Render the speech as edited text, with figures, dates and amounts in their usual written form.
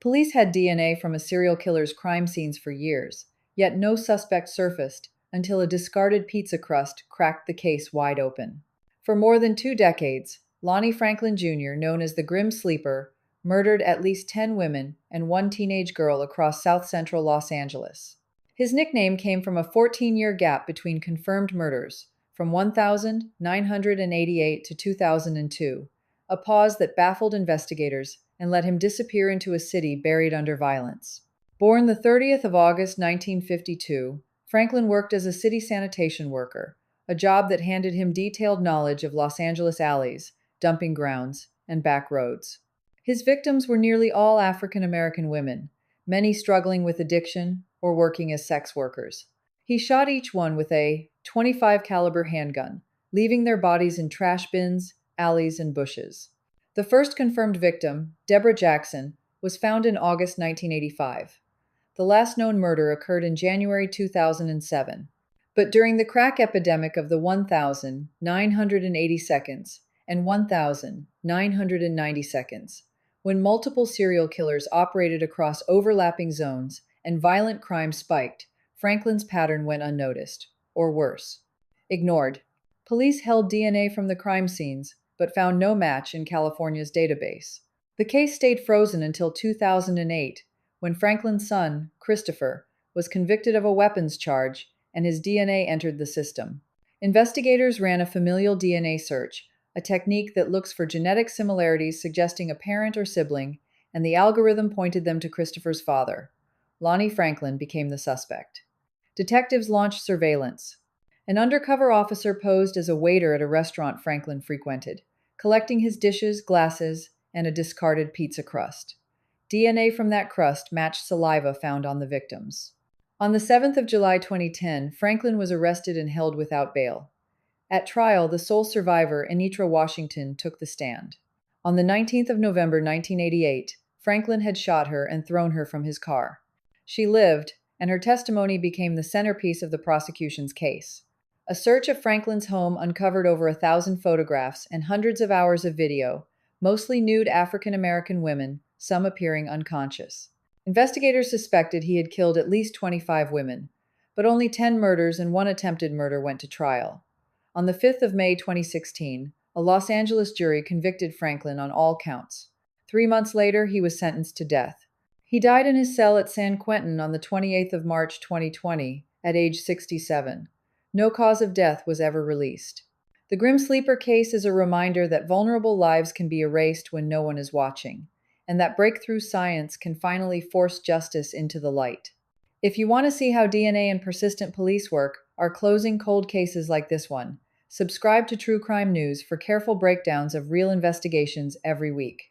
Police had DNA from a serial killer's crime scenes for years, yet no suspect surfaced until a discarded pizza crust cracked the case wide open. For more than 2 decades, Lonnie Franklin Jr., known as the Grim Sleeper, murdered at least 10 women and one teenage girl across south central Los Angeles. His nickname came from a 14-year gap between confirmed murders, from 1988 to 2002, a pause that baffled investigators and let him disappear into a city buried under violence. Born the 30th of August 1952, Franklin worked as a city sanitation worker, a job that handed him detailed knowledge of Los Angeles alleys, dumping grounds, and back roads. His victims were nearly all African American women, many struggling with addiction or working as sex workers. He shot each one with a .25 caliber handgun, leaving their bodies in trash bins, alleys, and bushes. The first confirmed victim, Deborah Jackson, was found in August 1985. The last known murder occurred in January 2007. But during the crack epidemic of the 1,980 seconds and 1,990 seconds, when multiple serial killers operated across overlapping zones and violent crime spiked, Franklin's pattern went unnoticed, or worse, ignored. Police held DNA from the crime scenes, but found no match in California's database. The case stayed frozen until 2008, when Franklin's son, Christopher, was convicted of a weapons charge and his DNA entered the system. Investigators ran a familial DNA search, a technique that looks for genetic similarities suggesting a parent or sibling, and the algorithm pointed them to Christopher's father. Lonnie Franklin became the suspect. Detectives launched surveillance. An undercover officer posed as a waiter at a restaurant Franklin frequented, collecting his dishes, glasses, and a discarded pizza crust. DNA from that crust matched saliva found on the victims. On the 7th of July 2010, Franklin was arrested and held without bail. At trial, the sole survivor, Anitra Washington, took the stand. On the 19th of November 1988, Franklin had shot her and thrown her from his car. She lived, and her testimony became the centerpiece of the prosecution's case. A search of Franklin's home uncovered over 1,000 photographs and hundreds of hours of video, mostly nude African American women, some appearing unconscious. Investigators suspected he had killed at least 25 women, but only 10 murders and one attempted murder went to trial. On the 5th of May 2016, a Los Angeles jury convicted Franklin on all counts. 3 months later, he was sentenced to death. He died in his cell at San Quentin on the 28th of March 2020, at age 67. No cause of death was ever released. The Grim Sleeper case is a reminder that vulnerable lives can be erased when no one is watching, and that breakthrough science can finally force justice into the light. If you want to see how DNA and persistent police work are closing cold cases like this one, subscribe to True Crime News for careful breakdowns of real investigations every week.